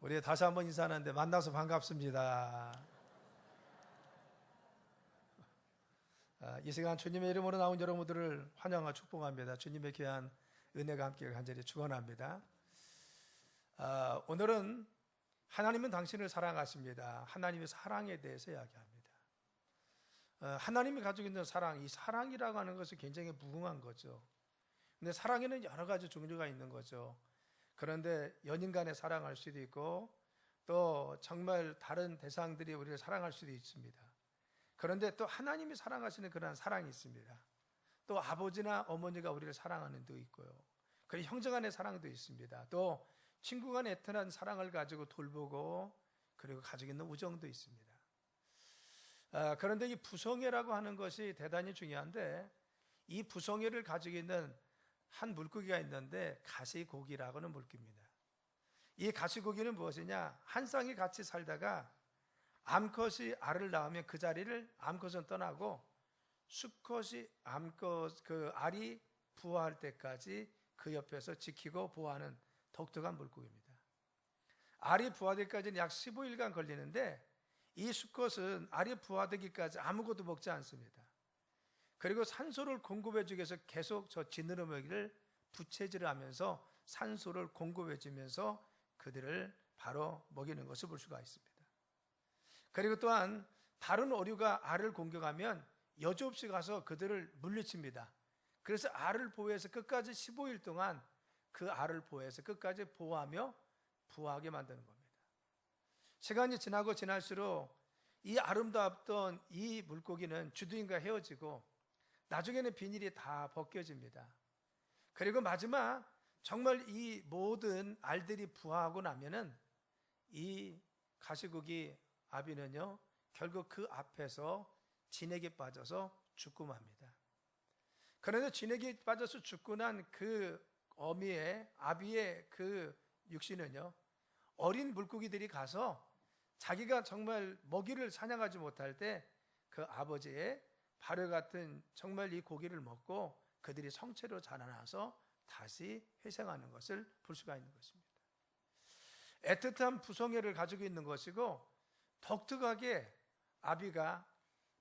우리 다시 한번 인사하는데 만나서 반갑습니다. 이 시간 주님의 이름으로 나온 여러분들을 환영하고 축복합니다. 주님의 귀한 은혜가 함께 간절히 축원합니다. 오늘은 하나님은 당신을 사랑하십니다. 하나님의 사랑에 대해서 이야기합니다. 하나님이 가지고 있는 사랑, 이 사랑이라고 하는 것은 굉장히 무궁한 거죠. 근데 사랑에는 여러 가지 종류가 있는 거죠. 그런데 연인 간에 사랑할 수도 있고 또 정말 다른 대상들이 우리를 사랑할 수도 있습니다. 그런데 또 하나님이 사랑하시는 그런 사랑이 있습니다. 또 아버지나 어머니가 우리를 사랑하는 도 있고요. 그리고 형제 간의 사랑도 있습니다. 또 친구 간의 애틋한 사랑을 가지고 돌보고 그리고 가지고 있는 우정도 있습니다. 그런데 이 부성애라고 하는 것이 대단히 중요한데 이 부성애를 가지고 있는 한 물고기가 있는데 가시고기라고는 물고기입니다. 이 가시고기는 무엇이냐? 한 쌍이 같이 살다가 암컷이 알을 낳으면 그 자리를 암컷은 떠나고 수컷이 그 알이 부화할 때까지 그 옆에서 지키고 보호하는 독특한 물고기입니다. 알이 부화되기까지는 약 15일간 걸리는데 이 수컷은 알이 부화되기까지 아무것도 먹지 않습니다. 그리고 산소를 공급해 주기 위해서 계속 저 지느러미를 부채질을 하면서 산소를 공급해 주면서 그들을 바로 먹이는 것을 볼 수가 있습니다. 그리고 또한 다른 어류가 알을 공격하면 여지없이 가서 그들을 물리칩니다. 그래서 알을 보호해서 끝까지 15일 동안 그 알을 보호해서 끝까지 보호하며 부화하게 만드는 겁니다. 시간이 지나고 지날수록 이 아름다웠던 이 물고기는 주인과 헤어지고 나중에는 비닐이 다 벗겨집니다. 그리고 마지막 정말 이 모든 알들이 부화하고 나면은 이 가시고기 아비는요 결국 그 앞에서 진액에 빠져서 죽고 맙니다. 그런데 진액에 빠져서 죽고 난 그 어미의 아비의 그 육신은요 어린 물고기들이 가서 자기가 정말 먹이를 사냥하지 못할 때 그 아버지의 발효 같은 정말 이 고기를 먹고 그들이 성체로 자라나서 다시 회생하는 것을 볼 수가 있는 것입니다. 애틋한 부성애를 가지고 있는 것이고 독특하게 아비가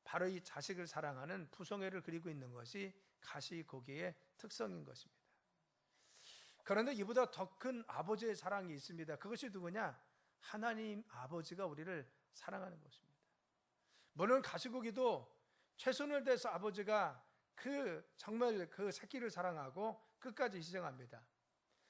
바로 이 자식을 사랑하는 부성애를 그리고 있는 것이 가시고기의 특성인 것입니다. 그런데 이보다 더 큰 아버지의 사랑이 있습니다. 그것이 누구냐? 하나님 아버지가 우리를 사랑하는 것입니다. 물론 가시고기도 최선을 다해서 아버지가 정말 그 새끼를 사랑하고 끝까지 희생합니다.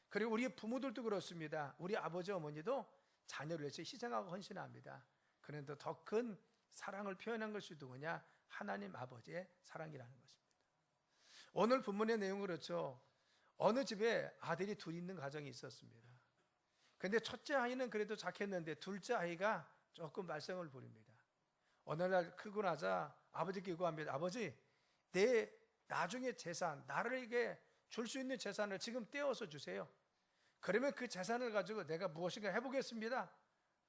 그리고 우리 부모들도 그렇습니다. 우리 아버지 어머니도 자녀를 위해서 희생하고 헌신합니다. 그런데 더 큰 사랑을 표현한 것이 누구냐? 하나님 아버지의 사랑이라는 것입니다. 오늘 본문의 내용은 그렇죠. 어느 집에 아들이 둘이 있는 가정이 있었습니다. 그런데 첫째 아이는 그래도 착했는데 둘째 아이가 조금 말썽을 부립니다. 어느 날 크고 나자 아버지께 요구합니다. 아버지, 내 나중에 재산, 나에게 줄 수 있는 재산을 지금 떼어서 주세요. 그러면 그 재산을 가지고 내가 무엇인가 해보겠습니다.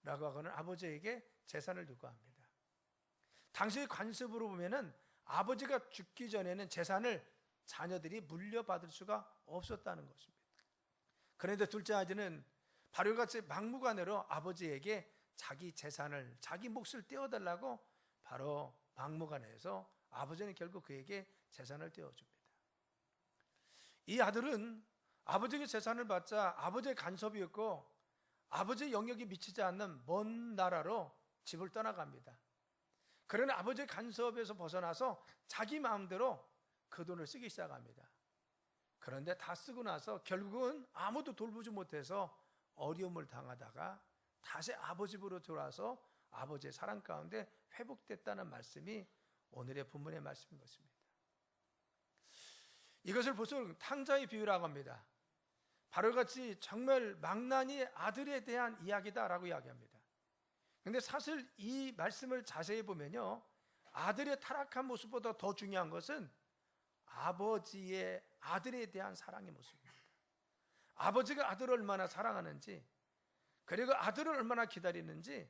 라고 하고는 아버지에게 재산을 요구합니다. 당시 관습으로 보면은 아버지가 죽기 전에는 재산을 자녀들이 물려받을 수가 없었다는 것입니다. 그런데 둘째 아들은 발효같이 막무가내로 아버지에게 자기 재산을, 자기 몫을 떼어달라고 바로 막무가내에서 아버지는 결국 그에게 재산을 떼어줍니다. 이 아들은 아버지의 재산을 받자 아버지의 간섭이었고 아버지의 영역이 미치지 않는 먼 나라로 집을 떠나갑니다. 그러나 아버지의 간섭에서 벗어나서 자기 마음대로 그 돈을 쓰기 시작합니다. 그런데 다 쓰고 나서 결국은 아무도 돌보지 못해서 어려움을 당하다가 다시 아버지 집으로 돌아와서 아버지의 사랑 가운데 회복됐다는 말씀이 오늘의 본문의 말씀인 것입니다. 이것을 보통 탕자의 비유라고 합니다. 바로같이 정말 망나니 아들에 대한 이야기다라고 이야기합니다. 그런데 사실 이 말씀을 자세히 보면요 아들의 타락한 모습보다 더 중요한 것은 아버지의 아들에 대한 사랑의 모습입니다. 아버지가 아들을 얼마나 사랑하는지 그리고 아들을 얼마나 기다리는지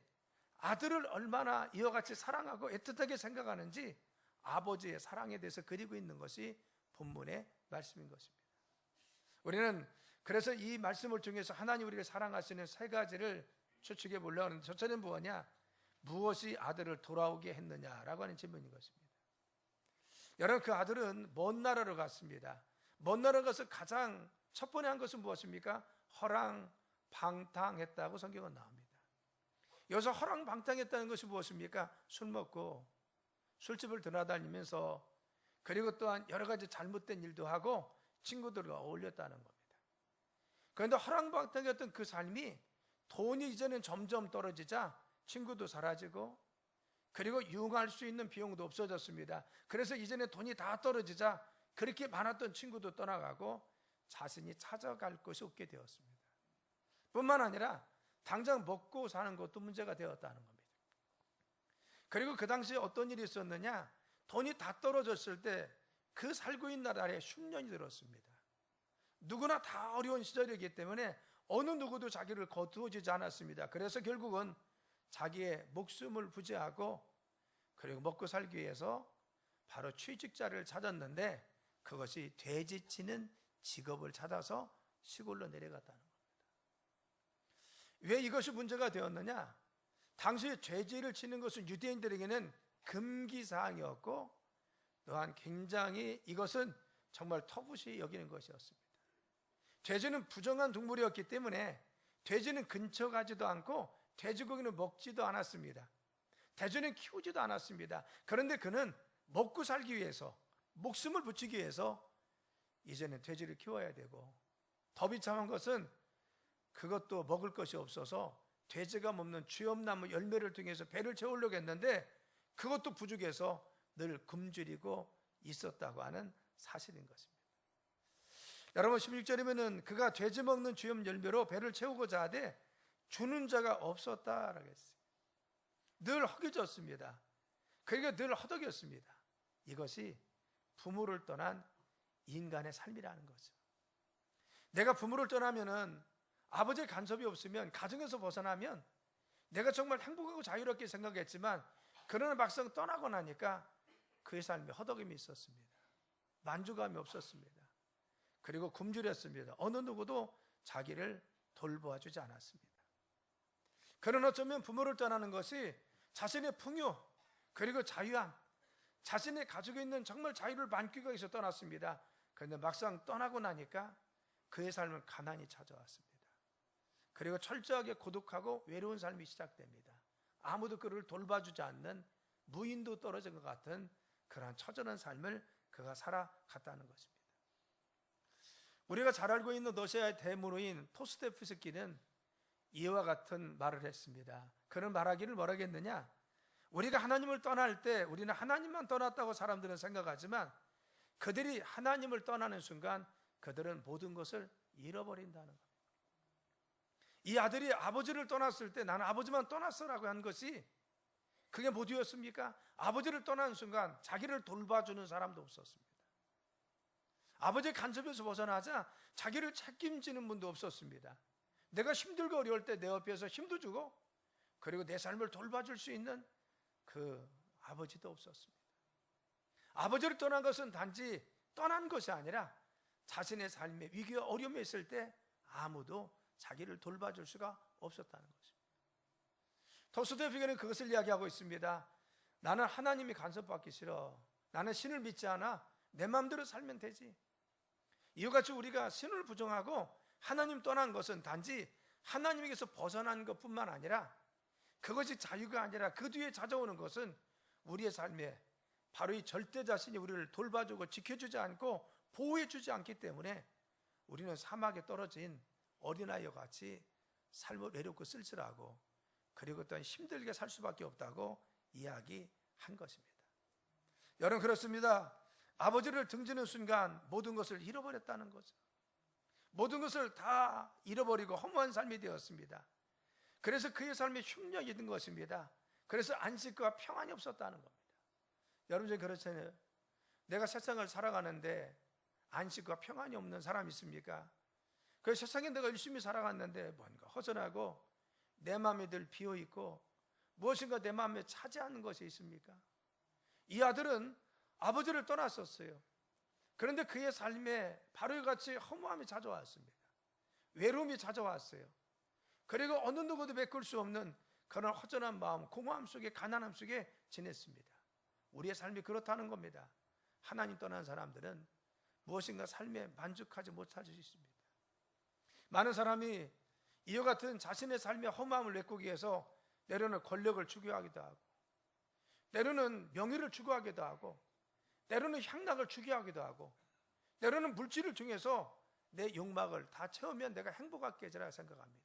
아들을 얼마나 이와 같이 사랑하고 애틋하게 생각하는지 아버지의 사랑에 대해서 그리고 있는 것이 본문의 말씀인 것입니다. 우리는 그래서 이 말씀을 통해서 하나님 우리를 사랑하시는 세 가지를 추측해 보려고 하는데 첫째는 뭐냐? 무엇이 아들을 돌아오게 했느냐라고 하는 질문인 것입니다. 여러분, 그 아들은 먼 나라로 갔습니다. 먼 나라 가서 가장 첫 번에 한 것은 무엇입니까? 허랑방탕했다고 성경은 나옵니다. 여기서 허랑방탕했다는 것이 무엇입니까? 술 먹고 술집을 드나다니면서, 그리고 또한 여러 가지 잘못된 일도 하고 친구들과 어울렸다는 겁니다. 그런데 허랑방탕했던 그 삶이 돈이 이제는 점점 떨어지자 친구도 사라지고, 그리고 유흥할 수 있는 비용도 없어졌습니다. 그래서 이제는 돈이 다 떨어지자 그렇게 많았던 친구도 떠나가고 자신이 찾아갈 곳이 없게 되었습니다. 뿐만 아니라 당장 먹고 사는 것도 문제가 되었다는 겁니다. 그리고 그 당시에 어떤 일이 있었느냐? 돈이 다 떨어졌을 때 그 살고 있는 나라에 흉년이 들었습니다. 누구나 다 어려운 시절이기 때문에 어느 누구도 자기를 거두어주지 않았습니다. 그래서 결국은 자기의 목숨을 부지하고, 그리고 먹고 살기 위해서 바로 취직자를 찾았는데, 그것이 돼지 치는 직업을 찾아서 시골로 내려갔다는 겁니다. 왜 이것이 문제가 되었느냐? 당시 돼지를 치는 것은 유대인들에게는 금기사항이었고, 또한 굉장히 이것은 정말 터부시 여기는 것이었습니다. 돼지는 부정한 동물이었기 때문에 돼지는 근처 가지도 않고 돼지고기는 먹지도 않았습니다. 돼지는 키우지도 않았습니다. 그런데 그는 먹고 살기 위해서, 목숨을 붙이기 위해서 이제는 돼지를 키워야 되고, 더 비참한 것은 그것도 먹을 것이 없어서 돼지가 먹는 쥐엄나무 열매를 통해서 배를 채우려고 했는데 그것도 부족해서 늘 굶주리고 있었다고 하는 사실인 것입니다. 여러분, 16절이면은 그가 돼지 먹는 쥐엄 열매로 배를 채우고자 하되 주는 자가 없었다라고 했어요. 늘 허기졌습니다. 그러니까 늘 허덕였습니다. 이것이 부모를 떠난 인간의 삶이라는 거죠. 내가 부모를 떠나면은, 아버지의 간섭이 없으면, 가정에서 벗어나면 내가 정말 행복하고 자유롭게 생각했지만, 그러나 막상 떠나고 나니까 그의 삶에 허덕임이 있었습니다. 만족감이 없었습니다. 그리고 굶주렸습니다. 어느 누구도 자기를 돌보아주지 않았습니다. 그러나 어쩌면 부모를 떠나는 것이 자신의 풍요, 그리고 자유함, 자신이 가지고 있는 정말 자유를 만끽하기 위해서 떠났습니다. 그런데 막상 떠나고 나니까 그의 삶은 가난이 찾아왔습니다. 그리고 철저하게 고독하고 외로운 삶이 시작됩니다. 아무도 그를 돌봐주지 않는, 무인도 떨어진 것 같은 그러한 처절한 삶을 그가 살아갔다는 것입니다. 우리가 잘 알고 있는 러시아의 대문호인 토스토옙스키는 이와 같은 말을 했습니다. 그는 말하기를 뭐라고 했느냐? 우리가 하나님을 떠날 때 우리는 하나님만 떠났다고 사람들은 생각하지만, 그들이 하나님을 떠나는 순간 그들은 모든 것을 잃어버린다는 겁니다. 이 아들이 아버지를 떠났을 때 나는 아버지만 떠났어라고 한 것이 그게 뭐였습니까? 아버지를 떠나는 순간 자기를 돌봐주는 사람도 없었습니다. 아버지의 간섭에서 벗어나자 자기를 책임지는 분도 없었습니다. 내가 힘들고 어려울 때 내 옆에서 힘도 주고, 그리고 내 삶을 돌봐줄 수 있는 그 아버지도 없었습니다. 아버지를 떠난 것은 단지 떠난 것이 아니라 자신의 삶에 위기와 어려움이 있을 때 아무도 자기를 돌봐줄 수가 없었다는 것입니다. 토스토옙스키는 그것을 이야기하고 있습니다. 나는 하나님이 간섭받기 싫어. 나는 신을 믿지 않아. 내 마음대로 살면 되지. 이와같이 우리가 신을 부정하고 하나님 떠난 것은 단지 하나님에게서 벗어난 것뿐만 아니라, 그것이 자유가 아니라 그 뒤에 찾아오는 것은 우리의 삶에 바로 이 절대 자신이 우리를 돌봐주고 지켜주지 않고 보호해주지 않기 때문에 우리는 사막에 떨어진 어린아이와 같이 삶을 외롭고 쓸쓸하고, 그리고 또한 힘들게 살 수밖에 없다고 이야기한 것입니다. 여러분, 그렇습니다. 아버지를 등지는 순간 모든 것을 잃어버렸다는 거죠. 모든 것을 다 잃어버리고 허무한 삶이 되었습니다. 그래서 그의 삶에 흉년이 든 것입니다. 그래서 안식과 평안이 없었다는 겁니다. 여러분, 저 그렇잖아요. 내가 세상을 살아가는데 안식과 평안이 없는 사람이 있습니까? 그 세상에 내가 열심히 살아갔는데 뭔가 허전하고 내 마음이 늘 비어있고 무엇인가 내 마음에 차지하는 것이 있습니까? 이 아들은 아버지를 떠났었어요. 그런데 그의 삶에 바로 이같이 허무함이 찾아왔습니다. 외로움이 찾아왔어요. 그리고 어느 누구도 메꿀 수 없는 그런 허전한 마음, 공허함 속에, 가난함 속에 지냈습니다. 우리의 삶이 그렇다는 겁니다. 하나님 떠난 사람들은 무엇인가 삶에 만족하지 못할 수 있습니다. 많은 사람이 이와 같은 자신의 삶의 허무함을 메꾸기 위해서 때로는 권력을 추구하기도 하고, 때로는 명예를 추구하기도 하고, 때로는 향락을 추구하기도 하고, 때로는 물질을 통해서 내 욕망을 다 채우면 내가 행복하겠지라 생각합니다.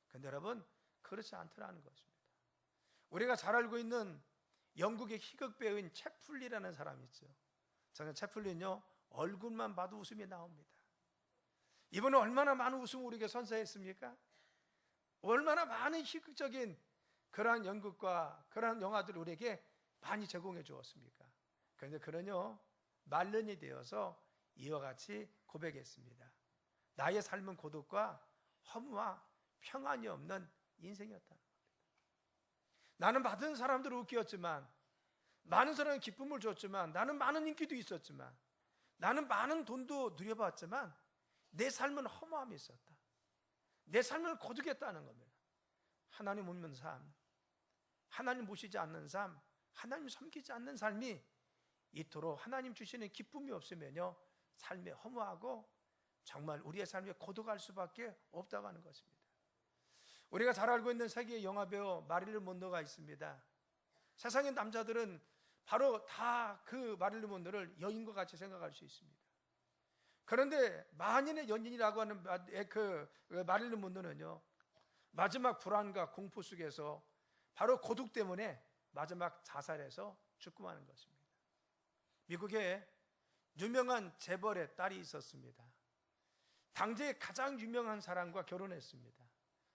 그런데 여러분, 그렇지 않더라는 것입니다. 우리가 잘 알고 있는 영국의 희극 배우인 채플린이라는 사람이 있죠. 저는 채플린요, 얼굴만 봐도 웃음이 나옵니다. 이분은 얼마나 많은 웃음을 우리에게 선사했습니까? 얼마나 많은 희극적인 그러한 연극과 그러한 영화들을 우리에게 많이 제공해 주었습니까? 그런데 그는요, 말년이 되어서 이와 같이 고백했습니다. 나의 삶은 고독과 허무와 평안이 없는 인생이었다는 겁니다. 나는 받은 사람들을 웃겼지만, 많은 사람이 기쁨을 줬지만, 나는 많은 인기도 있었지만, 나는 많은 돈도 누려봤지만 내 삶은 허무함이 있었다. 내 삶을 고독했다는 겁니다. 하나님 없는 삶, 하나님 모시지 않는 삶, 하나님 섬기지 않는 삶이 이토록 하나님 주시는 기쁨이 없으면요, 삶에 허무하고 정말 우리의 삶에 고독할 수밖에 없다고 하는 것입니다. 우리가 잘 알고 있는 세계 영화배우 마릴린 먼로가 있습니다. 세상의 남자들은 바로 다 그 마릴린 먼로를 여인과 같이 생각할 수 있습니다. 그런데 만인의 연인이라고 하는 그 마릴린 먼로는요, 마지막 불안과 공포 속에서 바로 고독 때문에 마지막 자살해서 죽고 마는 것입니다. 미국에 유명한 재벌의 딸이 있었습니다. 당시에 가장 유명한 사람과 결혼했습니다.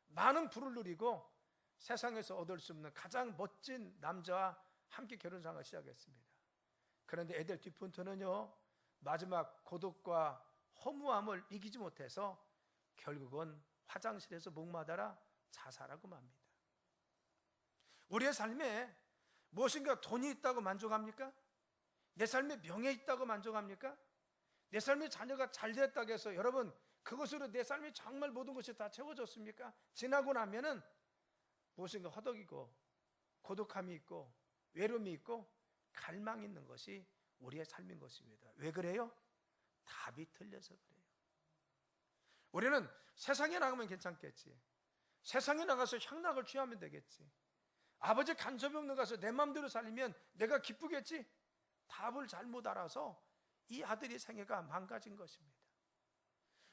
많은 부를 누리고 세상에서 얻을 수 없는 가장 멋진 남자와 함께 결혼생활을 시작했습니다. 그런데 에델 디폰트는요, 마지막 고독과 허무함을 이기지 못해서 결국은 화장실에서 목마르다 자살하고 맙니다. 우리의 삶에 무엇인가 돈이 있다고 만족합니까? 내 삶에 명예 있다고 만족합니까? 내 삶의 자녀가 잘 됐다고 해서 여러분, 그것으로 내 삶이 정말 모든 것이 다 채워졌습니까? 지나고 나면은 무엇인가 허덕이고 고독함이 있고 외로움이 있고 갈망이 있는 것이 우리의 삶인 것입니다. 왜 그래요? 답이 틀려서 그래요. 우리는 세상에 나가면 괜찮겠지, 세상에 나가서 향락을 취하면 되겠지, 아버지 간섭이 없는 가서 내 마음대로 살리면 내가 기쁘겠지. 답을 잘못 알아서 이 아들의 생애가 망가진 것입니다.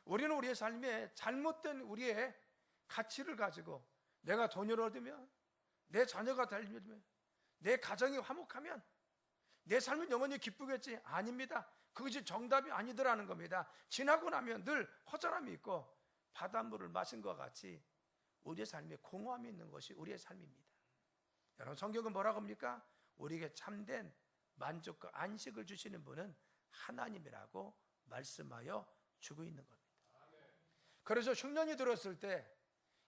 우리는 우리의 삶에 잘못된 우리의 가치를 가지고 내가 돈을 얻으면, 내 자녀가 달리면, 내 가정이 화목하면 내 삶은 영원히 기쁘겠지. 아닙니다. 그것이 정답이 아니더라는 겁니다. 지나고 나면 늘 허전함이 있고 바닷물을 마신 것 같이 우리의 삶에 공허함이 있는 것이 우리의 삶입니다. 여러분, 성경은 뭐라고 합니까? 우리에게 참된 만족과 안식을 주시는 분은 하나님이라고 말씀하여 주고 있는 겁니다. 그래서 흉년이 들었을 때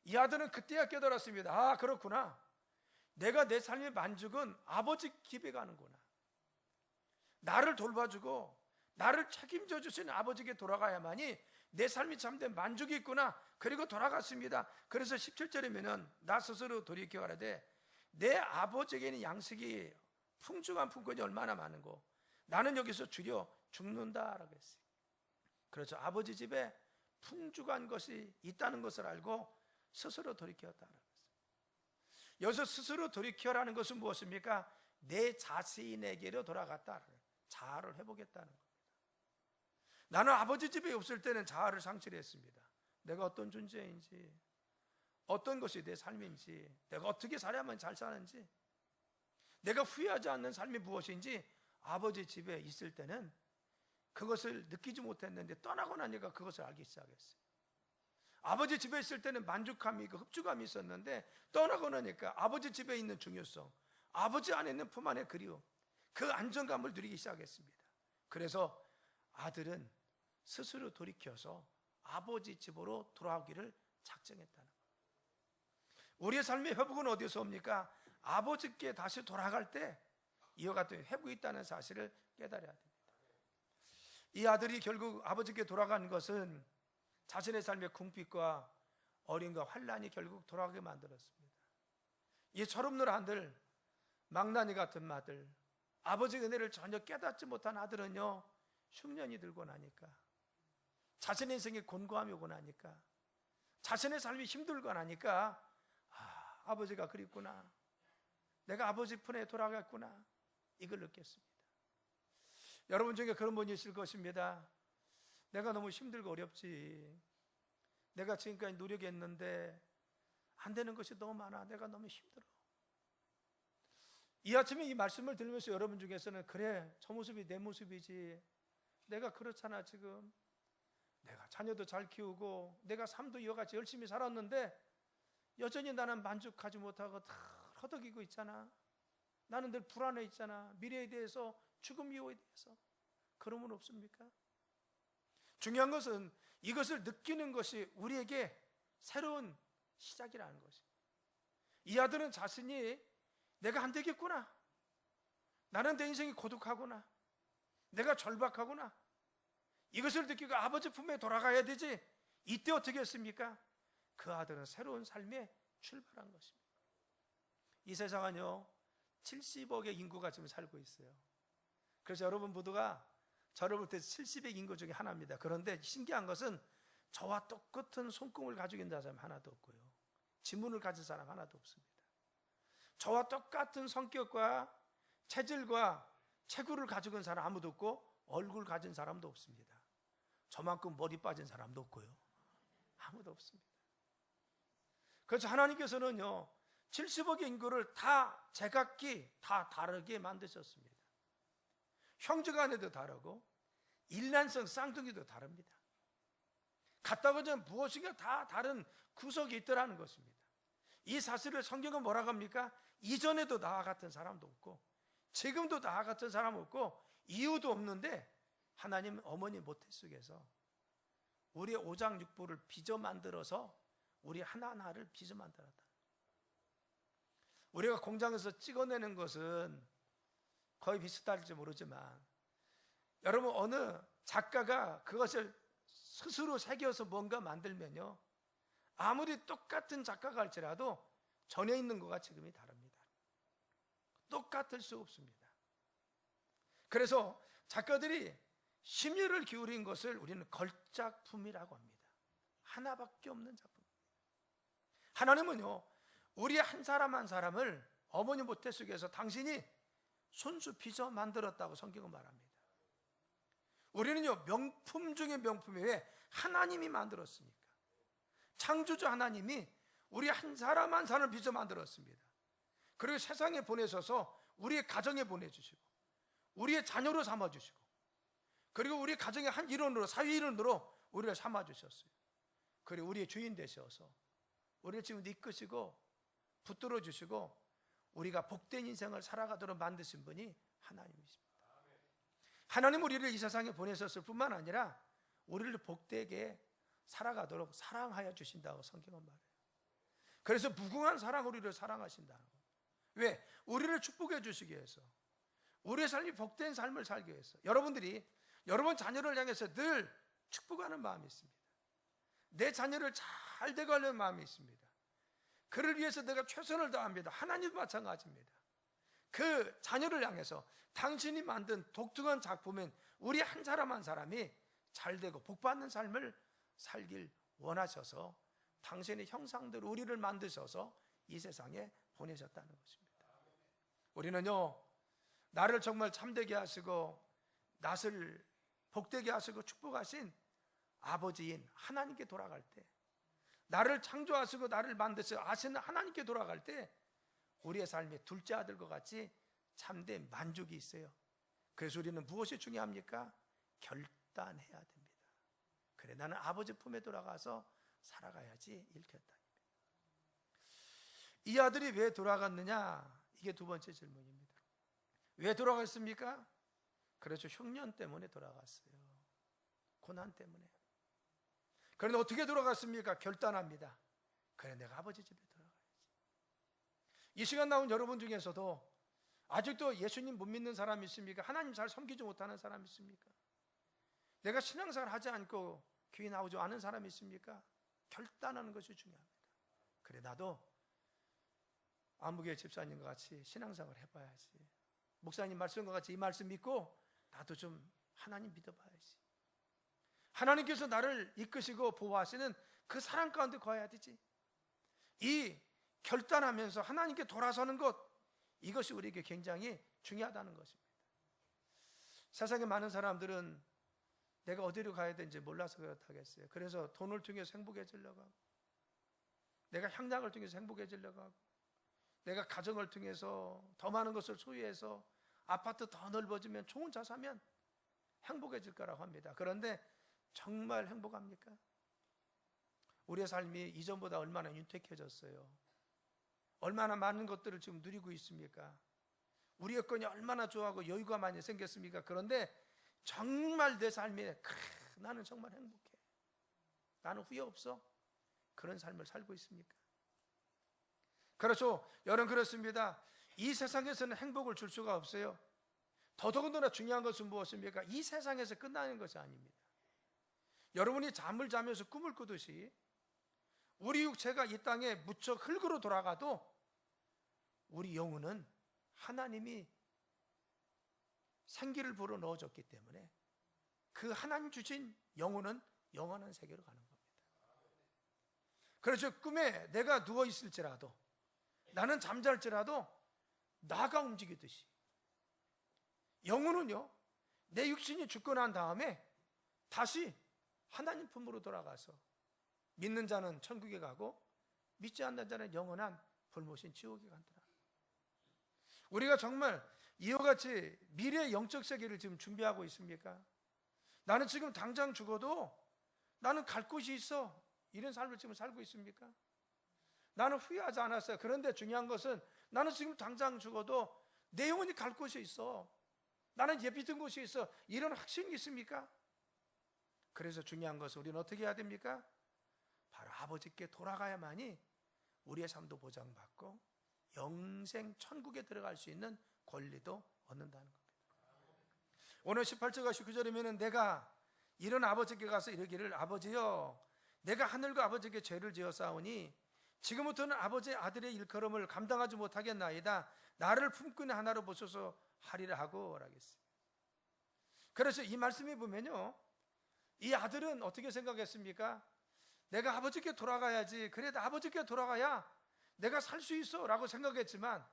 이 아들은 그때야 깨달았습니다. 아, 그렇구나. 내가 내 삶의 만족은 아버지 집에 가는구나. 나를 돌봐주고 나를 책임져 주시는 아버지께 돌아가야만이 내 삶이 참된 만족이 있구나. 그리고 돌아갔습니다. 그래서 17절이면은 나 스스로 돌이켜 가라되 내 아버지에게는 양식이 풍족한 품권이 얼마나 많은고 나는 여기서 줄여 죽는다라고 했어요. 그렇죠. 아버지 집에 풍족한 것이 있다는 것을 알고 스스로 돌이켰다라고 했어요. 여기서 스스로 돌이켜라는 것은 무엇입니까? 내 자신에게로 돌아갔다. 자아를 회복했다는 겁니다. 나는 아버지 집에 없을 때는 자아를 상실했습니다. 내가 어떤 존재인지, 어떤 것이 내 삶인지, 내가 어떻게 살아야만 잘 사는지, 내가 후회하지 않는 삶이 무엇인지 아버지 집에 있을 때는 그것을 느끼지 못했는데 떠나고 나니까 그것을 알기 시작했어요. 아버지 집에 있을 때는 만족감이 있고 흡족감이 있었는데 떠나고 나니까 아버지 집에 있는 중요성, 아버지 안에 있는 품 안의 그리움, 그 안정감을 누리기 시작했습니다. 그래서 아들은 스스로 돌이켜서 아버지 집으로 돌아오기를 작정했다는 거예요. 우리의 삶의 회복은 어디서 옵니까? 아버지께 다시 돌아갈 때 이와 같은 회복이 있다는 사실을 깨달아야 됩니다. 이 아들이 결국 아버지께 돌아간 것은 자신의 삶의 궁핍과 어려움과 환난이 결국 돌아가게 만들었습니다. 이 철없는 아들, 망나니 같은 아들, 아버지의 은혜를 전혀 깨닫지 못한 아들은요, 흉년이 들고 나니까, 자신의 인생에 곤고함이 오고 나니까, 자신의 삶이 힘들고 나니까, 아버지가 그립구나, 내가 아버지 품에 돌아갔구나, 이걸 느꼈습니다. 여러분 중에 그런 분이 있을 것입니다. 내가 너무 힘들고 어렵지, 내가 지금까지 노력했는데 안 되는 것이 너무 많아, 내가 너무 힘들어. 이 아침에 이 말씀을 들으면서 여러분 중에서는, 그래, 저 모습이 내 모습이지, 내가 그렇잖아, 지금 내가 자녀도 잘 키우고 내가 삶도 이어같이 열심히 살았는데 여전히 나는 만족하지 못하고 다 허덕이고 있잖아, 나는 늘 불안해 있잖아, 미래에 대해서, 죽음 이후에 대해서. 그러면 없습니까? 중요한 것은 이것을 느끼는 것이 우리에게 새로운 시작이라는 것입니다. 이 아들은 자신이 내가 안 되겠구나, 나는 내 인생이 고독하구나, 내가 절박하구나, 이것을 느끼고 아버지 품에 돌아가야 되지. 이때 어떻게 했습니까? 그 아들은 새로운 삶에 출발한 것입니다. 이 세상은요, 70억의 인구가 지금 살고 있어요. 그래서 여러분 모두가 저를 볼 때 70의 인구 중에 하나입니다. 그런데 신기한 것은 저와 똑같은 손금을 가지고 있는 사람 하나도 없고요, 지문을 가진 사람 하나도 없습니다. 저와 똑같은 성격과 체질과 체구를 가지고 있는 사람 아무도 없고, 얼굴 가진 사람도 없습니다. 저만큼 머리 빠진 사람도 없고요, 아무도 없습니다. 그래서 하나님께서는요, 70억의 인구를 다 제각기 다 다르게 만드셨습니다. 형제간에도 다르고 일란성 쌍둥이도 다릅니다. 같다고 하면 무엇인가 다 다른 구석이 있더라는 것입니다. 이 사실을 성경은 뭐라고 합니까? 이전에도 나와 같은 사람도 없고 지금도 나와 같은 사람 없고 이유도 없는데, 하나님 어머니 모태 속에서 우리의 오장육부를 빚어 만들어서 우리 하나하나를 빚어 만들었다. 우리가 공장에서 찍어내는 것은 거의 비슷할지 모르지만, 여러분 어느 작가가 그것을 스스로 새겨서 뭔가 만들면요, 아무리 똑같은 작가가 할지라도 전에 있는 것과 지금이 다릅니다. 똑같을 수 없습니다. 그래서 작가들이 심혈을 기울인 것을 우리는 걸작품이라고 합니다. 하나밖에 없는 작품. 하나님은요, 우리 한 사람 한 사람을 어머니 모태 속에서 당신이 손수 빚어 만들었다고 성경은 말합니다. 우리는요, 명품 중에 명품이 왜 하나님이 만들었습니까? 창조주 하나님이 우리 한 사람 한 사람을 빚어 만들었습니다. 그리고 세상에 보내셔서 우리의 가정에 보내주시고 우리의 자녀로 삼아주시고, 그리고 우리 가정의 한 일원으로, 사회 일원으로 우리를 삼아주셨어요. 그리고 우리의 주인 되셔서 우리를 지금 이끄시고 붙들어 주시고 우리가 복된 인생을 살아가도록 만드신 분이 하나님이십니다. 하나님 우리를 이 세상에 보내셨을 뿐만 아니라 우리를 복되게 살아가도록 사랑하여 주신다고 성경은 말해요. 그래서 무궁한 사랑으로 우리를 사랑하신다는 거예요. 왜? 우리를 축복해 주시기 위해서, 우리의 삶이 복된 삶을 살기 위해서. 여러분들이 여러분 자녀를 향해서 늘 축복하는 마음이 있습니다. 내 자녀를 잘 되어가려는 마음이 있습니다. 그를 위해서 내가 최선을 다합니다. 하나님도 마찬가지입니다. 그 자녀를 향해서 당신이 만든 독특한 작품인 우리 한 사람 한 사람이 잘되고 복받는 삶을 살길 원하셔서 당신의 형상대로 우리를 만드셔서 이 세상에 보내셨다는 것입니다. 우리는요, 나를 정말 참되게 하시고 낯을 복되게 하시고 축복하신 아버지인 하나님께 돌아갈 때, 나를 창조하시고 나를 만드시고 아시는 하나님께 돌아갈 때 우리의 삶에 둘째 아들과 같이 참된 만족이 있어요. 그래서 우리는 무엇이 중요합니까? 결단해야 됩니다. 그래, 나는 아버지 품에 돌아가서 살아가야지 일켰다. 이 아들이 왜 돌아갔느냐? 이게 두 번째 질문입니다. 왜 돌아갔습니까? 그렇죠, 흉년 때문에 돌아갔어요. 고난 때문에. 그런데 어떻게 돌아갔습니까? 결단합니다. 그래, 내가 아버지 집에 돌아가야지. 이 시간 나온 여러분 중에서도 아직도 예수님 못 믿는 사람이 있습니까? 하나님 잘 섬기지 못하는 사람이 있습니까? 내가 신앙생활 하지 않고 교회 나오지 않은 사람이 있습니까? 결단하는 것이 중요합니다. 그래, 나도 안무교회 집사님과 같이 신앙생활을 해봐야지. 목사님 말씀과 같이 이 말씀 믿고 나도 좀 하나님 믿어봐야지. 하나님께서 나를 이끄시고 보호하시는 그 사랑 가운데 거해야 되지. 이 결단하면서 하나님께 돌아서는 것, 이것이 우리에게 굉장히 중요하다는 것입니다. 세상에 많은 사람들은 내가 어디로 가야 되는지 몰라서 그렇다겠어요. 그래서 돈을 통해서 행복해지려고 하고, 내가 향락을 통해서 행복해지려고 하고, 내가 가정을 통해서 더 많은 것을 소유해서 아파트 더 넓어지면, 좋은 차 사면 행복해질 거라고 합니다. 그런데 정말 행복합니까? 우리의 삶이 이전보다 얼마나 윤택해졌어요. 얼마나 많은 것들을 지금 누리고 있습니까? 우리 여건이 얼마나 좋아하고 여유가 많이 생겼습니까? 그런데 정말 내 삶에 나는 정말 행복해, 나는 후회 없어, 그런 삶을 살고 있습니까? 그렇죠. 여러분, 그렇습니다. 이 세상에서는 행복을 줄 수가 없어요. 더더군다나 중요한 것은 무엇입니까? 이 세상에서 끝나는 것이 아닙니다. 여러분이 잠을 자면서 꿈을 꾸듯이 우리 육체가 이 땅에 무척 흙으로 돌아가도 우리 영혼은 하나님이 생기를 불어 넣어줬기 때문에 그 하나님 주신 영혼은 영원한 세계로 가는 겁니다. 그래서 꿈에 내가 누워 있을지라도, 나는 잠잘지라도 나가 움직이듯이 영혼은요, 내 육신이 죽고 난 다음에 다시 하나님 품으로 돌아가서 믿는 자는 천국에 가고 믿지 않는 자는 영원한 불못인 지옥에 간다. 우리가 정말 이와 같이 미래의 영적 세계를 지금 준비하고 있습니까? 나는 지금 당장 죽어도 나는 갈 곳이 있어, 이런 삶을 지금 살고 있습니까? 나는 후회하지 않았어요. 그런데 중요한 것은 나는 지금 당장 죽어도 내 영혼이 갈 곳이 있어, 나는 예비된 곳이 있어, 이런 확신이 있습니까? 그래서 중요한 것은 우리는 어떻게 해야 됩니까? 바로 아버지께 돌아가야만이 우리의 삶도 보장받고 영생 천국에 들어갈 수 있는 권리도 얻는다는 겁니다. 오늘 18절과 19절이면 내가 이런 아버지께 가서 이르기를, 아버지여, 내가 하늘과 아버지께 죄를 지었사오니 지금부터는 아버지의 아들의 일컬음을 감당하지 못하겠나이다. 나를 품꾼의 하나로 보소서 하리라 하고 라겠어요. 그래서 이 말씀에 보면요, 이 아들은 어떻게 생각했습니까? 내가 아버지께 돌아가야지, 그래도 아버지께 돌아가야 내가 살 수 있어 라고 생각했지만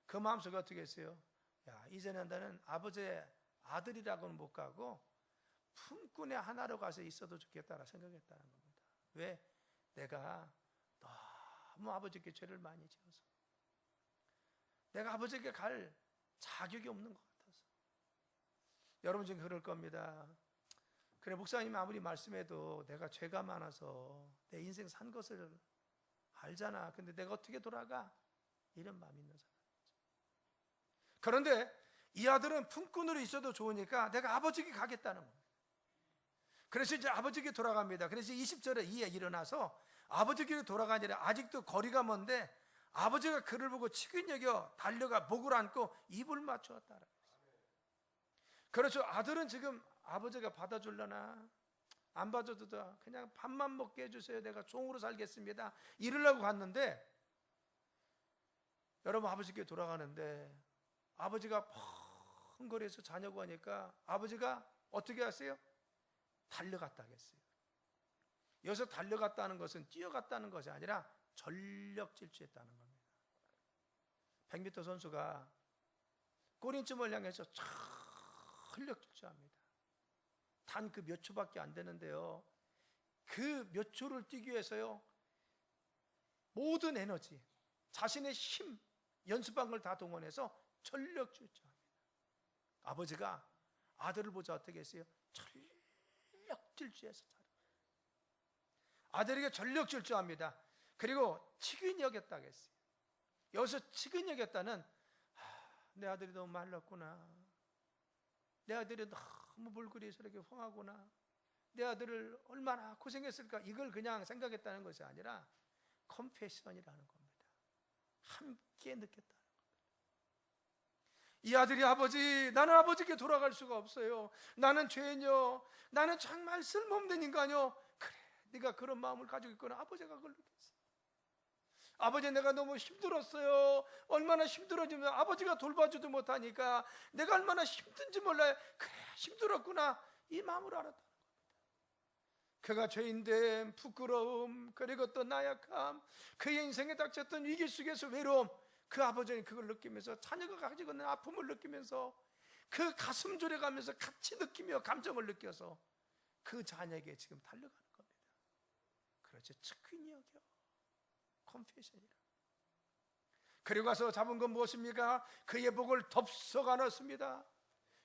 그 마음속에 어떻게 했어요? 야, 이제는 나는 아버지의 아들이라고는 못 가고 품꾼의 하나로 가서 있어도 좋겠다라 생각했다는 겁니다. 왜? 내가 너무 아버지께 죄를 많이 지어서 내가 아버지께 갈 자격이 없는 것 같아서. 여러분 지금 그럴 겁니다. 그래, 목사님 아무리 말씀해도 내가 죄가 많아서 내 인생 산 것을 알잖아. 근데 내가 어떻게 돌아가? 이런 마음이 있는 사람이죠. 그런데 이 아들은 품꾼으로 있어도 좋으니까 내가 아버지께 가겠다는 겁니다. 그래서 이제 아버지께 돌아갑니다. 그래서 20절에 이에 일어나서 아버지께 돌아가니라. 아직도 거리가 먼데 아버지가 그를 보고 치근 여겨 달려가 목을 안고 입을 맞추었다. 그렇죠. 아들은 지금 아버지가 받아줄려나? 안 받아도 돼. 그냥 밥만 먹게 해주세요. 내가 종으로 살겠습니다. 이러려고 갔는데, 여러분 아버지께 돌아가는데 아버지가 펑 거리에서 자냐고 하니까 아버지가 어떻게 하세요? 달려갔다 하겠어요. 여기서 달려갔다는 것은 뛰어갔다는 것이 아니라 전력 질주했다는 겁니다. 100m 선수가 꼬린쯤을 향해서 전력 질주합니다. 단 그 몇 초밖에 안 되는데요, 그 몇 초를 뛰기 위해서요, 모든 에너지, 자신의 힘, 연습한 걸 다 동원해서 전력 질주합니다. 아버지가 아들을 보자 어떻게 했어요? 전력 질주해서 아들에게 전력 질주합니다. 그리고 치근히 여겼다고 했어요. 여기서 치근히 여겼다는, 내 아들이 너무 말랐구나, 내 아들이 너무 물그리에서 이렇게 황하구나, 내 아들을 얼마나 고생했을까, 이걸 그냥 생각했다는 것이 아니라 컴패션이라는 겁니다. 함께 느꼈다는 겁니다. 이 아들이, 아버지, 나는 아버지께 돌아갈 수가 없어요. 나는 죄인요, 나는 정말 쓸모없는 인간요. 그래, 네가 그런 마음을 가지고 있거나 아버지가 그걸 느꼈어. 아버지, 내가 너무 힘들었어요. 얼마나 힘들어지면 아버지가 돌봐주도 못하니까 내가 얼마나 힘든지 몰라요. 그래, 힘들었구나, 이 마음을 알았다는 겁니다. 그가 죄인됨, 부끄러움, 그리고 또 나약함, 그의 인생에 닥쳤던 위기 속에서 외로움, 그 아버지는 그걸 느끼면서, 자녀가 가지고 있는 아픔을 느끼면서 그 가슴 졸여가면서 같이 느끼며 감정을 느껴서 그 자녀에게 지금 달려가는 겁니다. 그렇지, 측근히 여겨. 컴패션이라. 그리고 가서 잡은 건 무엇입니까? 그의 복을 덥석 안았습니다.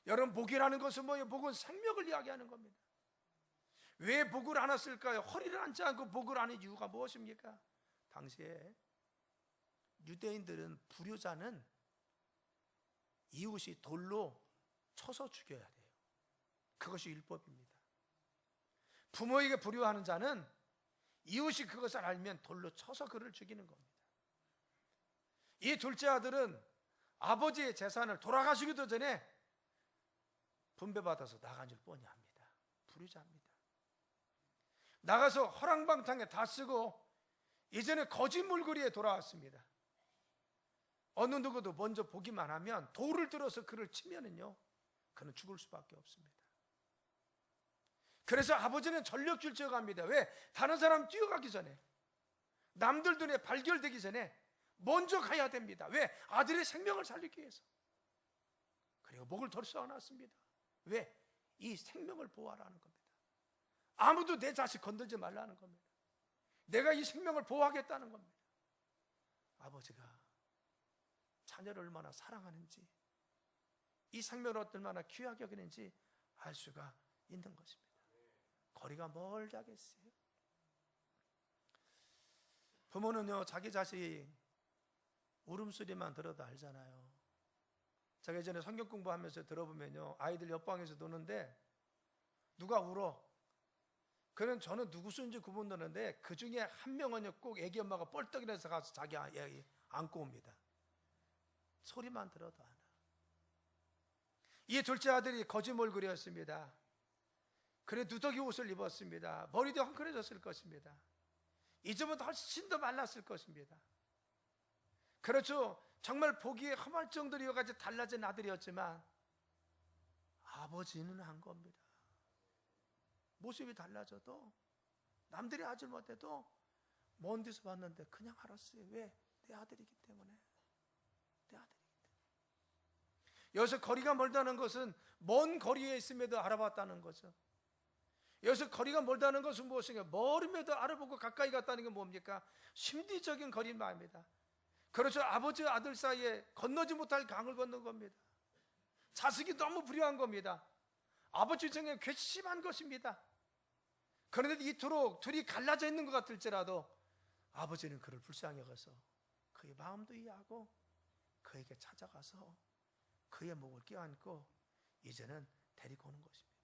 여러분, 복이라는 것은 뭐예요? 복은 생명을 이야기하는 겁니다. 왜 복을 안았을까요? 허리를 앉지 않고 복을 안은 이유가 무엇입니까? 당시에 유대인들은 불효자는 이웃이 돌로 쳐서 죽여야 돼요. 그것이 율법입니다. 부모에게 불효하는 자는 이웃이 그것을 알면 돌로 쳐서 그를 죽이는 겁니다. 이 둘째 아들은 아버지의 재산을 돌아가시기도 전에 분배받아서 나간 줄 뻔히 압니다. 불효자입니다. 나가서 허랑방탕에 다 쓰고 이제는 거짓 물거리에 돌아왔습니다. 어느 누구도 먼저 보기만 하면 돌을 들어서 그를 치면은요, 그는 죽을 수밖에 없습니다. 그래서 아버지는 전력 질주해갑니다. 왜? 다른 사람 뛰어가기 전에, 남들 눈에 발견되기 전에 먼저 가야 됩니다. 왜? 아들의 생명을 살리기 위해서. 그리고 목을 덜써 안았습니다. 왜? 이 생명을 보호하라는 겁니다. 아무도 내 자식 건들지 말라는 겁니다. 내가 이 생명을 보호하겠다는 겁니다. 아버지가 자녀를 얼마나 사랑하는지, 이 생명을 얼마나 귀하게 여기는지 알 수가 있는 것입니다. 거리가 멀다겠어요. 부모는요, 자기 자식 울음소리만 들어도 알잖아요. 제가 예전에 성경 공부하면서 들어보면요, 아이들 옆방에서 노는데 누가 울어. 그는 저는 누구 손인지 구분 되는데 그 중에 한 명은요, 꼭 애기 엄마가 뻘떡이라서 가서 자기 아이 안고 옵니다. 소리만 들어도 알아. 이 둘째 아들이 거짓 몰골이었습니다. 그래, 누더기 옷을 입었습니다. 머리도 헝클어졌을 것입니다. 이전보다 훨씬 더 말랐을 것입니다. 그렇죠, 정말 보기에 험할 정도로 여러 가지 달라진 아들이었지만 아버지는 한 겁니다. 모습이 달라져도, 남들이 아질 못해도 먼 데서 봤는데 그냥 알았어요. 왜? 내 아들이기 때문에. 내 아들이기 때문에. 여기서 거리가 멀다는 것은 먼 거리에 있음에도 알아봤다는 거죠. 여기서 거리가 멀다는 것은 무엇인가? 멀음에도 알아보고 가까이 갔다는 게 뭡니까? 심리적인 거리입니다. 그렇죠, 아버지와 아들 사이에 건너지 못할 강을 건넌 겁니다. 자식이 너무 불효한 겁니다. 아버지 중에 괘씸한 것입니다. 그런데 이토록 둘이 갈라져 있는 것 같을지라도 아버지는 그를 불쌍히 여겨서 그의 마음도 이해하고 그에게 찾아가서 그의 목을 껴안고 이제는 데리고 오는 것입니다.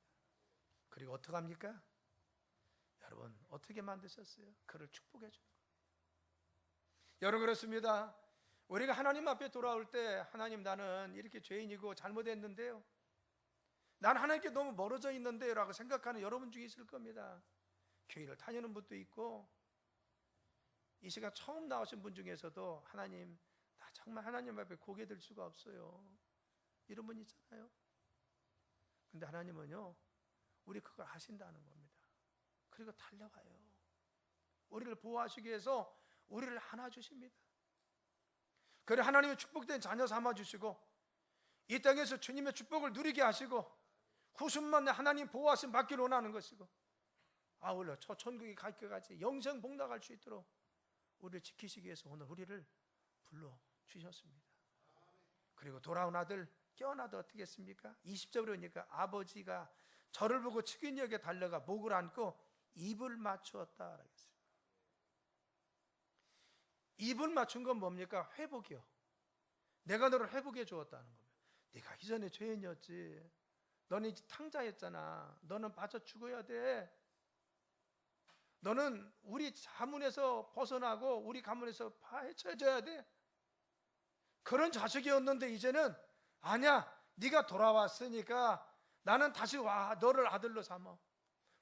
그리고 어떻게 합니까? 여러분, 어떻게 만드셨어요? 그를 축복해 주는 겁니다. 여러분, 그렇습니다. 우리가 하나님 앞에 돌아올 때, 하나님, 나는 이렇게 죄인이고 잘못했는데요, 난 하나님께 너무 멀어져 있는데요 라고 생각하는 여러분 중에 있을 겁니다. 교회를 다니는 분도 있고, 이 시간 처음 나오신 분 중에서도 하나님, 나 정말 하나님 앞에 고개 들 수가 없어요, 이런 분 있잖아요. 근데 하나님은요, 우리 그걸 하신다는 겁니다. 그리고 달려와요. 우리를 보호하시기 위해서 우리를 안아주십니다. 그래, 하나님의 축복된 자녀 삼아주시고 이 땅에서 주님의 축복을 누리게 하시고 후순만 하나님 보호하심 받기를 원하는 것이고, 아울러 저 천국에 갈 때까지 영생 복락할 수 있도록 우리를 지키시기 위해서 오늘 우리를 불러주셨습니다. 그리고 돌아온 아들 깨어나도 어떻게 했습니까? 20절에 보니까 아버지가 저를 보고 측은역에 달려가 목을 안고 입을 맞추었다 그랬어요. 입을 맞춘 건 뭡니까? 회복이요. 내가 너를 회복해 주었다는 겁니다. 네가 이전에 죄인이었지. 너는 이제 탕자였잖아. 너는 빠져 죽어야 돼. 너는 우리 가문에서 벗어나고 우리 가문에서 파헤쳐져야 돼. 그런 자식이었는데 이제는 아니야. 네가 돌아왔으니까 나는 다시 와. 너를 아들로 삼아.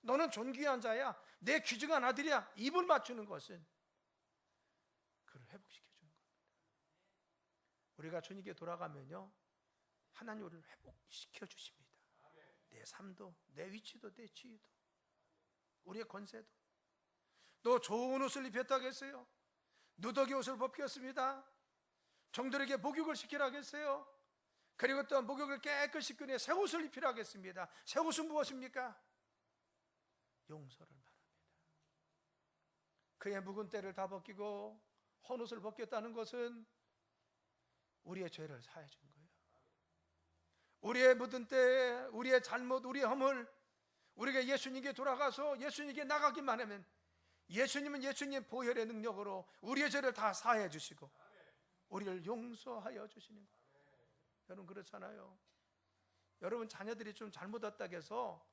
너는 존귀한 자야, 내 귀중한 아들이야, 입을 맞추는 것은 그를 회복시켜주는 겁니다. 우리가 주님께 돌아가면요, 하나님 우리를 회복시켜 주십니다. 내 삶도, 내 위치도, 내 지위도, 우리의 권세도. 또 좋은 옷을 입혔다고 했어요. 누더기 옷을 벗겼습니다. 종들에게 목욕을 시키라고 했어요. 그리고 또 목욕을 깨끗이 씻고 새 옷을 입히라고 했습니다. 새 옷은 무엇입니까? 용서를 말합니다. 그의 묵은 때를 다 벗기고 헌 옷을 벗겼다는 것은 우리의 죄를 사해 준 거예요. 우리의 묻은 때, 우리의 잘못, 우리의 허물, 우리가 예수님께 돌아가서 예수님께 나가기만 하면 예수님은 예수님 보혈의 능력으로 우리의 죄를 다 사해 주시고 우리를 용서하여 주시는 거예요. 여러분 그렇잖아요. 여러분 자녀들이 좀 잘못했다고 해서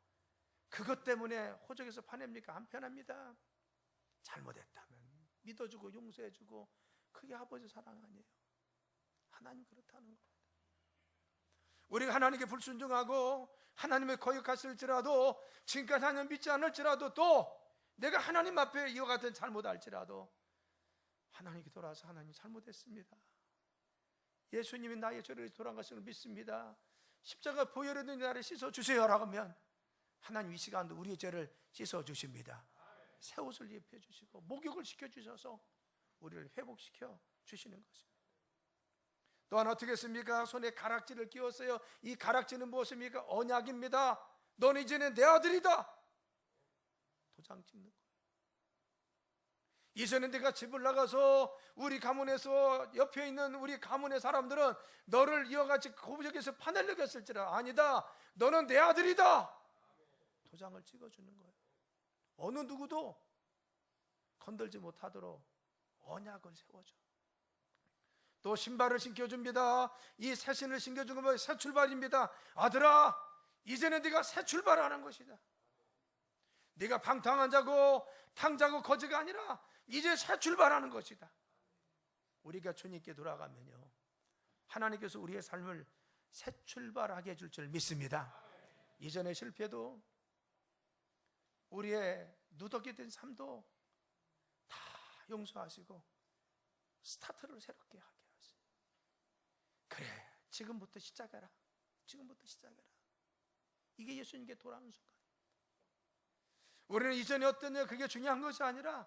그것 때문에 호적에서 파냅니까? 안 편합니다. 잘못했다면 믿어주고 용서해주고, 그게 아버지 사랑 아니에요. 하나님 그렇다는 겁니다. 우리가 하나님께 불순종하고 하나님의 거역했을지라도, 지금까지 하나님 믿지 않을지라도, 또 내가 하나님 앞에 이와 같은 잘못할지라도 하나님께 돌아와서 하나님 잘못했습니다, 예수님이 나의 죄를 돌아가신 걸 믿습니다, 십자가 보혈의 눈이 나를 씻어주세요라고 하면 하나님 이 시간도 우리의 죄를 씻어주십니다. 새 옷을 입혀주시고 목욕을 시켜주셔서 우리를 회복시켜 주시는 것입니다. 또한 어떻게 했습니까? 손에 가락지를 끼웠어요. 이 가락지는 무엇입니까? 언약입니다. 너는 이제는 내 아들이다. 도장 찍는 거예요. 이전에 내가 집을 나가서 우리 가문에서 옆에 있는 우리 가문의 사람들은 너를 이와 같이 고부적에서 파내려고 했을지라, 아니다, 너는 내 아들이다. 도장을 찍어주는 거예요. 어느 누구도 건들지 못하도록 언약을 세워줘. 또 신발을 신겨줍니다. 이 새 신을 신겨준 건 새 출발입니다. 아들아, 이제는 네가 새 출발하는 것이다. 네가 방탕한 자고 탕자고 거지가 아니라 이제 새 출발하는 것이다. 우리가 주님께 돌아가면요, 하나님께서 우리의 삶을 새 출발하게 해줄 줄 믿습니다. 이전의 실패도 우리의 누더기 된 삶도 다 용서하시고 스타트를 새롭게 하게 하시고, 그래 지금부터 시작해라, 지금부터 시작해라. 이게 예수님께 돌아오는 순간입니다. 우리는 이전에 어땠냐 그게 중요한 것이 아니라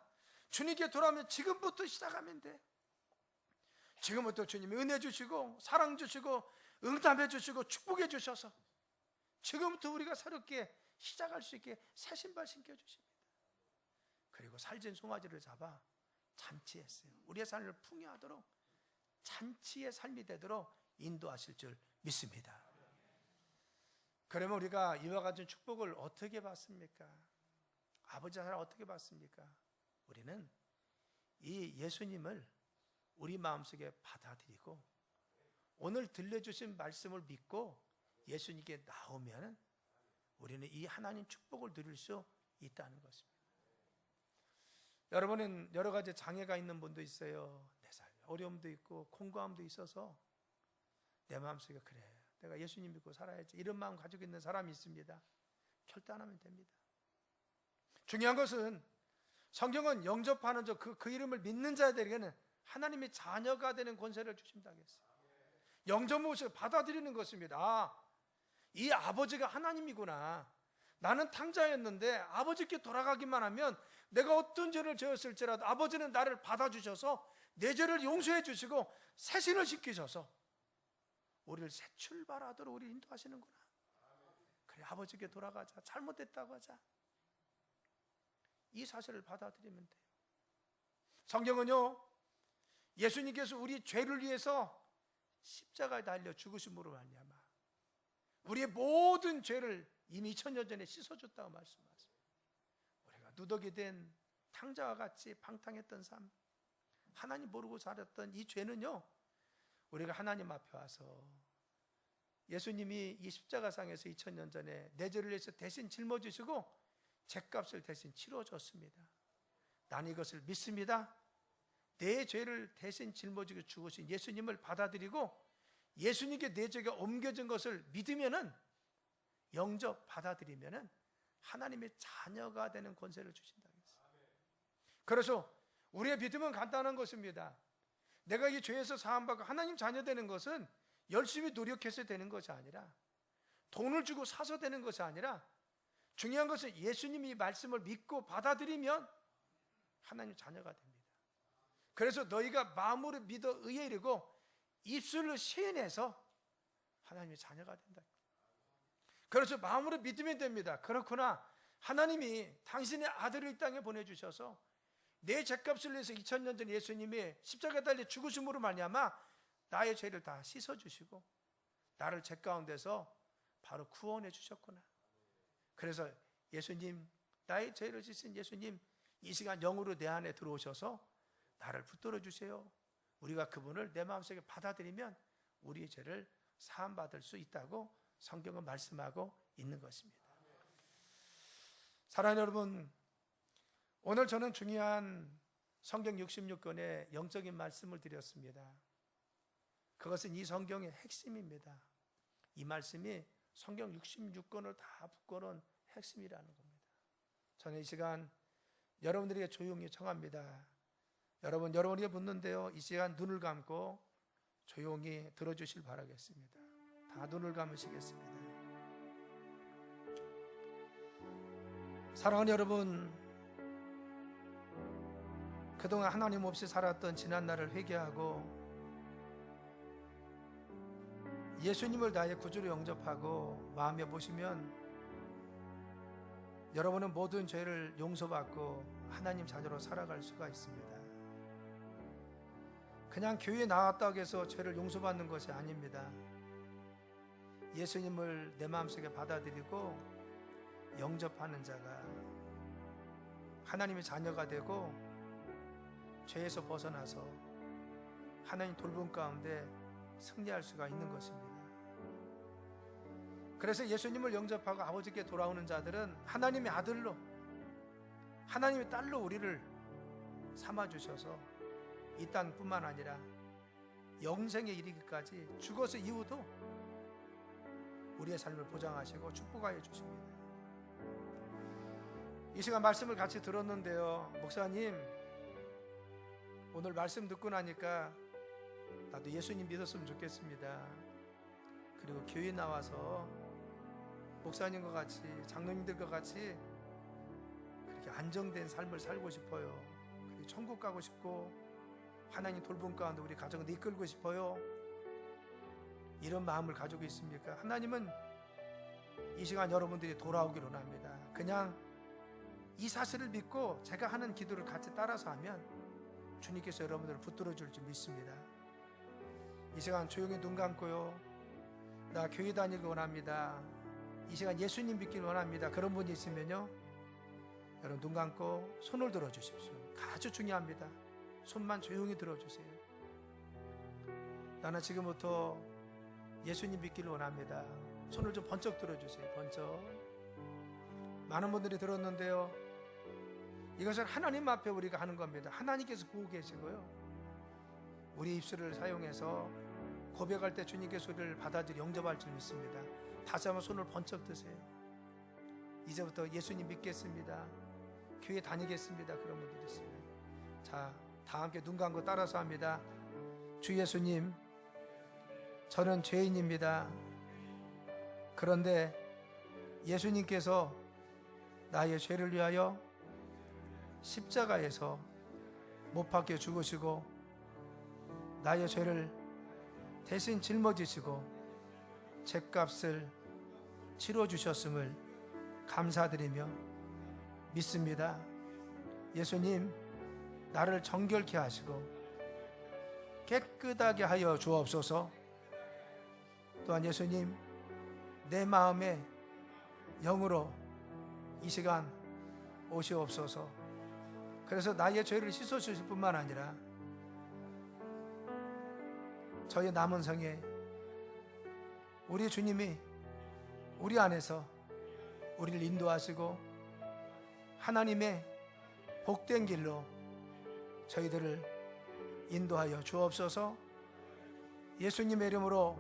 주님께 돌아오면 지금부터 시작하면 돼. 지금부터 주님이 은혜 주시고 사랑 주시고 응답해 주시고 축복해 주셔서 지금부터 우리가 새롭게 시작할 수 있게 새 신발 신겨 주십니다. 그리고 살찐 송아지를 잡아 잔치했어요. 우리의 삶을 풍요하도록 잔치의 삶이 되도록 인도하실 줄 믿습니다. 그러면 우리가 이와 같은 축복을 어떻게 받습니까? 아버지 사랑 어떻게 받습니까? 우리는 이 예수님을 우리 마음속에 받아들이고 오늘 들려주신 말씀을 믿고 예수님께 나오면 우리는 이 하나님 축복을 누릴 수 있다는 것입니다. 여러분은 여러 가지 장애가 있는 분도 있어요. 내 삶에 어려움도 있고 공고함도 있어서 내 마음속에 그래 내가 예수님 믿고 살아야지, 이런 마음 가지고 있는 사람이 있습니다. 결단하면 됩니다. 중요한 것은 성경은 영접하는 자, 그 이름을 믿는 자들에게는 하나님의 자녀가 되는 권세를 주신다고 했어요. 영접 무엇을 받아들이는 것입니다. 아, 이 아버지가 하나님이구나. 나는 탕자였는데 아버지께 돌아가기만 하면 내가 어떤 죄를 지었을지라도 아버지는 나를 받아주셔서 내 죄를 용서해 주시고 새 신을 시키셔서 우리를 새 출발하도록 우리를 인도하시는구나. 그래 아버지께 돌아가자. 잘못됐다고 하자. 이 사실을 받아들이면 돼요. 성경은요, 예수님께서 우리 죄를 위해서 십자가에 달려 죽으심으로 말미암아 우리의 모든 죄를 이미 2000년 전에 씻어줬다고 말씀하세요. 우리가 누더기 된 탕자와 같이 방탕했던 삶, 하나님 모르고 살았던 이 죄는요, 우리가 하나님 앞에 와서 예수님이 이 십자가상에서 2000년 전에 내 죄를 위해서 대신 짊어지시고 죄값을 대신 치러줬습니다. 나는 이것을 믿습니다. 내 죄를 대신 짊어지고 죽으신 예수님을 받아들이고 예수님께 내 죄가 옮겨진 것을 믿으면은, 영접 받아들이면은 하나님의 자녀가 되는 권세를 주신다 했어요. 그래서 우리의 믿음은 간단한 것입니다. 내가 이 죄에서 사함받고 하나님 자녀 되는 것은 열심히 노력해서 되는 것이 아니라, 돈을 주고 사서 되는 것이 아니라, 중요한 것은 예수님이 말씀을 믿고 받아들이면 하나님 자녀가 됩니다. 그래서 너희가 마음으로 믿어 의에 이르고 입술로 시인해서 하나님의 자녀가 된다. 그래서 마음으로 믿으면 됩니다. 그렇구나, 하나님이 당신의 아들을 이 땅에 보내주셔서 내 죄값을 위해서 2000년 전 예수님이 십자가에 달려 죽으심으로 말미암아 나의 죄를 다 씻어주시고 나를 죄 가운데서 바로 구원해 주셨구나. 그래서 예수님, 나의 죄를 씻은 예수님, 이 시간 영으로 내 안에 들어오셔서 나를 붙들어 주세요. 우리가 그분을 내 마음속에 받아들이면 우리의 죄를 사함받을 수 있다고 성경은 말씀하고 있는 것입니다. 사랑하는 여러분, 오늘 저는 중요한 성경 66권의 영적인 말씀을 드렸습니다. 그것은 이 성경의 핵심입니다. 이 말씀이 성경 66권을 다 묶어놓은 핵심이라는 겁니다. 저는 이 시간 여러분들에게 조용히 청합니다. 여러분에게 묻는데요, 이 시간 눈을 감고 조용히 들어주실 바라겠습니다. 다 눈을 감으시겠습니다. 사랑하는 여러분, 그동안 하나님 없이 살았던 지난 날을 회개하고 예수님을 나의 구주로 영접하고 마음에 모시면 여러분은 모든 죄를 용서받고 하나님 자녀로 살아갈 수가 있습니다. 그냥 교회에 나왔다고 해서 죄를 용서받는 것이 아닙니다. 예수님을 내 마음속에 받아들이고 영접하는 자가 하나님의 자녀가 되고 죄에서 벗어나서 하나님 돌봄 가운데 승리할 수가 있는 것입니다. 그래서 예수님을 영접하고 아버지께 돌아오는 자들은 하나님의 아들로, 하나님의 딸로 우리를 삼아주셔서 이 땅뿐만 아니라 영생에 이르기까지 죽어서 이후도 우리의 삶을 보장하시고 축복하여 주십니다. 이 시간 말씀을 같이 들었는데요, 목사님, 오늘 말씀 듣고 나니까 나도 예수님 믿었으면 좋겠습니다. 그리고 교회 나와서 목사님과 같이, 장로님들과 같이 그렇게 안정된 삶을 살고 싶어요. 그리고 천국 가고 싶고 하나님 돌봄 가운데 우리 가정을 이끌고 싶어요. 이런 마음을 가지고 있습니까? 하나님은 이 시간 여러분들이 돌아오기를 원합니다. 그냥 이 사실을 믿고 제가 하는 기도를 같이 따라서 하면 주님께서 여러분들을 붙들어 줄 줄 믿습니다. 이 시간 조용히 눈 감고요, 나 교회 다니기 원합니다, 이 시간 예수님 믿기를 원합니다, 그런 분이 있으면요, 여러분 눈 감고 손을 들어 주십시오. 아주 중요합니다. 손만 조용히 들어주세요. 나는 지금부터 예수님 믿기를 원합니다. 손을 좀 번쩍 들어주세요. 번쩍. 많은 분들이 들었는데요, 이것은 하나님 앞에 우리가 하는 겁니다. 하나님께서 보고 계시고요, 우리 입술을 사용해서 고백할 때 주님께서 우리를 받아들여 영접할 줄 믿습니다. 다시 한번 손을 번쩍 드세요. 이제부터 예수님 믿겠습니다, 교회 다니겠습니다, 그런 분들이 있습니다. 자, 다 함께 눈 감고 따라서 합니다. 주 예수님, 저는 죄인입니다. 그런데 예수님께서 나의 죄를 위하여 십자가에서 못 박혀 죽으시고 나의 죄를 대신 짊어지시고 죄값을 치러주셨음을 감사드리며 믿습니다. 예수님, 나를 정결케 하시고 깨끗하게 하여 주옵소서. 또한 예수님, 내 마음에 영으로 이 시간 오시옵소서. 그래서 나의 죄를 씻어주실 뿐만 아니라 저의 남은 생에 우리 주님이 우리 안에서 우리를 인도하시고 하나님의 복된 길로 저희들을 인도하여 주옵소서. 예수님의 이름으로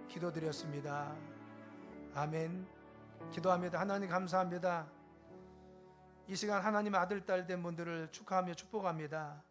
기도드렸습니다. 아멘. 기도합니다. 하나님 감사합니다. 이 시간 하나님의 아들, 딸 된 분들을 축하하며 축복합니다.